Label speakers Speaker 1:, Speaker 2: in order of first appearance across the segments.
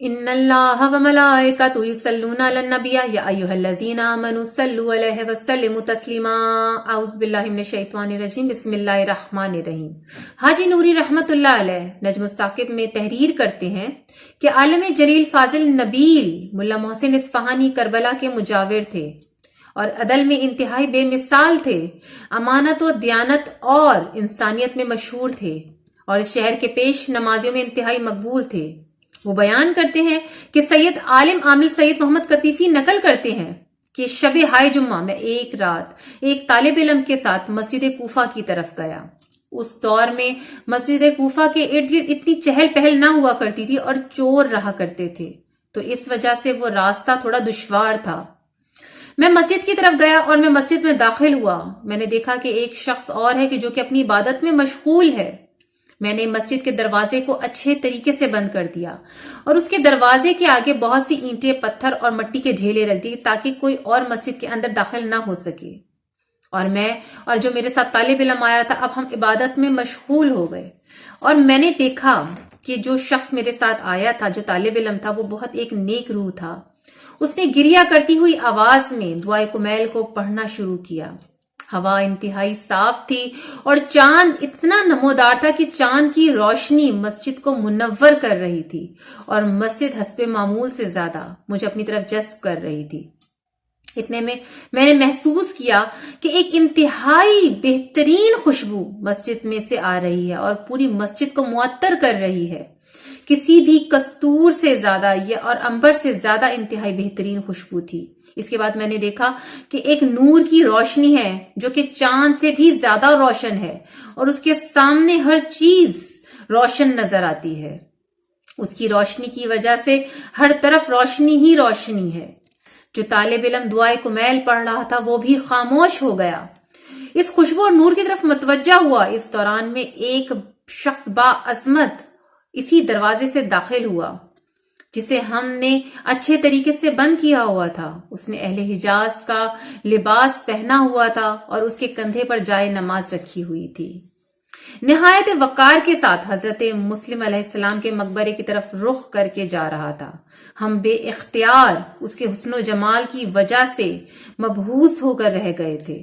Speaker 1: ان اللہ و ملائکتہ یصلون علی النبی یا ایھا الذین آمنوا صلوا علیہ وسلموا تسلیما۔ اعوذ باللہ من الشیطان الرجیم، بسم اللہ الرحمن الرحیم۔ حاجی نوری رحمت اللہ علیہ نجم الثاقب میں تحریر کرتے ہیں کہ عالم جلیل فاضل نبیل ملا محسن اصفہانی کربلا کے مجاور تھے اور عدل میں انتہائی بے مثال تھے، امانت و دیانت اور انسانیت میں مشہور تھے اور اس شہر کے پیش نمازیوں میں انتہائی مقبول تھے۔ وہ بیان کرتے ہیں کہ سید عالم عامل سید محمد قطیفی نقل کرتے ہیں کہ شب ہائے جمعہ میں ایک رات ایک طالب علم کے ساتھ مسجد کوفہ کی طرف گیا۔ اس دور میں مسجد کوفہ کے ارد گرد اتنی چہل پہل نہ ہوا کرتی تھی اور چور رہا کرتے تھے، تو اس وجہ سے وہ راستہ تھوڑا دشوار تھا۔ میں مسجد کی طرف گیا اور میں مسجد میں داخل ہوا۔ میں نے دیکھا کہ ایک شخص اور ہے کہ جو کہ اپنی عبادت میں مشغول ہے۔ میں نے مسجد کے دروازے کو اچھے طریقے سے بند کر دیا اور اس کے دروازے کے آگے بہت سی اینٹیں، پتھر اور مٹی کے ڈھیلے رکھ دیے تاکہ کوئی اور مسجد کے اندر داخل نہ ہو سکے۔ اور میں اور جو میرے ساتھ طالب علم آیا تھا، اب ہم عبادت میں مشغول ہو گئے اور میں نے دیکھا کہ جو شخص میرے ساتھ آیا تھا، جو طالب علم تھا، وہ بہت ایک نیک روح تھا۔ اس نے گریہ کرتی ہوئی آواز میں دعائے کمیل کو پڑھنا شروع کیا۔ ہوا انتہائی صاف تھی اور چاند اتنا نمودار تھا کہ چاند کی روشنی مسجد کو منور کر رہی تھی اور مسجد حسب معمول سے زیادہ مجھے اپنی طرف جذب کر رہی تھی۔ اتنے میں نے محسوس کیا کہ ایک انتہائی بہترین خوشبو مسجد میں سے آ رہی ہے اور پوری مسجد کو معطر کر رہی ہے۔ کسی بھی کستور سے زیادہ اور عنبر سے زیادہ انتہائی بہترین خوشبو تھی۔ اس کے بعد میں نے دیکھا کہ ایک نور کی روشنی ہے جو کہ چاند سے بھی زیادہ روشن ہے اور اس کے سامنے ہر چیز روشن نظر آتی ہے۔ اس کی روشنی کی وجہ سے ہر طرف روشنی ہی روشنی ہے۔ جو طالب علم دعائے کمیل پڑھ رہا تھا وہ بھی خاموش ہو گیا، اس خوشبو اور نور کی طرف متوجہ ہوا۔ اس دوران میں ایک شخص با عظمت اسی دروازے سے داخل ہوا جسے ہم نے اچھے طریقے سے بند کیا ہوا تھا۔ اس نے اہل حجاز کا لباس پہنا ہوا تھا اور اس کے کندھے پر جائے نماز رکھی ہوئی تھی۔ نہایت وقار کے ساتھ حضرت مسلم علیہ السلام کے مقبرے کی طرف رخ کر کے جا رہا تھا۔ ہم بے اختیار اس کے حسن و جمال کی وجہ سے مبہوس ہو کر رہ گئے تھے۔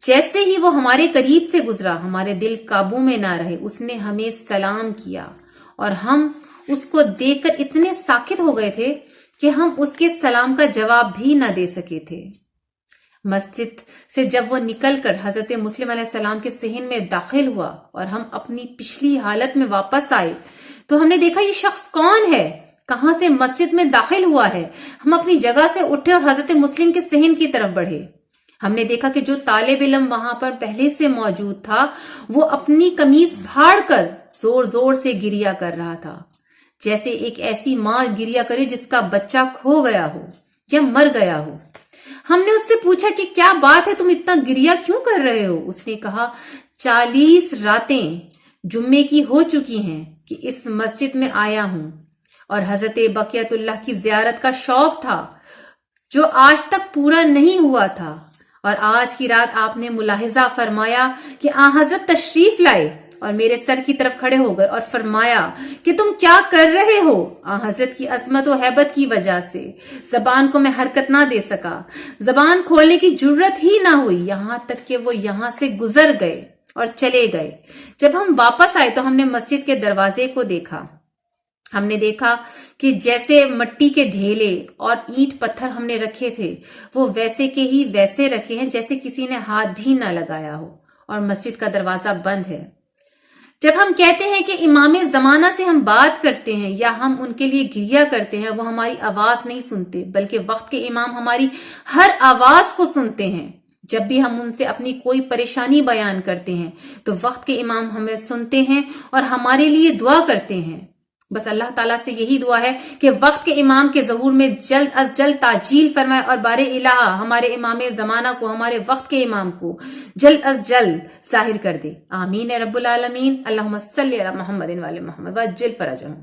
Speaker 1: جیسے ہی وہ ہمارے قریب سے گزرا، ہمارے دل قابو میں نہ رہے۔ اس نے ہمیں سلام کیا اور ہم اس کو دیکھ کر اتنے ساکت ہو گئے تھے کہ ہم اس کے سلام کا جواب بھی نہ دے سکے تھے۔ مسجد سے جب وہ نکل کر حضرت مسلم علیہ السلام کے صحن میں داخل ہوا اور ہم اپنی پچھلی حالت میں واپس آئے تو ہم نے دیکھا یہ شخص کون ہے، کہاں سے مسجد میں داخل ہوا ہے۔ ہم اپنی جگہ سے اٹھے اور حضرت مسلم کے صحن کی طرف بڑھے۔ ہم نے دیکھا کہ جو طالب علم وہاں پر پہلے سے موجود تھا وہ اپنی قمیض پھاڑ کر زور زور سے گریہ کر رہا تھا، جیسے ایک ایسی ماں گریہ کرے جس کا بچہ کھو گیا ہو یا مر گیا ہو۔ ہم نے اس سے پوچھا کہ کیا بات ہے، تم اتنا گریہ کیوں کر رہے ہو؟ اس نے کہا 40 راتیں جمعے کی ہو چکی ہیں کہ اس مسجد میں آیا ہوں اور حضرت بقیت اللہ کی زیارت کا شوق تھا جو آج تک پورا نہیں ہوا تھا، اور آج کی رات آپ نے ملاحظہ فرمایا کہ حضرت تشریف لائے اور میرے سر کی طرف کھڑے ہو گئے اور فرمایا کہ تم کیا کر رہے ہو؟ حضرت کی عظمت و ہیبت کی وجہ سے زبان کو میں حرکت نہ دے سکا، زبان کھولنے کی جرت ہی نہ ہوئی، یہاں تک کہ وہ یہاں سے گزر گئے اور چلے گئے۔ جب ہم واپس آئے تو ہم نے مسجد کے دروازے کو دیکھا۔ ہم نے دیکھا کہ جیسے مٹی کے ڈھیلے اور اینٹ پتھر ہم نے رکھے تھے وہ ویسے کے ہی ویسے رکھے ہیں جیسے کسی نے ہاتھ بھی نہ لگایا ہو، اور مسجد کا دروازہ بند ہے۔ جب ہم کہتے ہیں کہ امام زمانہ سے ہم بات کرتے ہیں یا ہم ان کے لیے گریہ کرتے ہیں، وہ ہماری آواز نہیں سنتے بلکہ وقت کے امام ہماری ہر آواز کو سنتے ہیں۔ جب بھی ہم ان سے اپنی کوئی پریشانی بیان کرتے ہیں تو وقت کے امام ہمیں سنتے ہیں اور ہمارے لیے دعا کرتے ہیں۔ بس اللہ تعالیٰ سے یہی دعا ہے کہ وقت کے امام کے ظہور میں جلد از جلد تعجیل فرمائے اور بار الہ ہمارے امام زمانہ کو، ہمارے وقت کے امام کو جلد از جلد ظاہر کر دے۔ آمین رب العالمین۔ اللہم صلی علی محمد و علی محمد وعجل فرجہم۔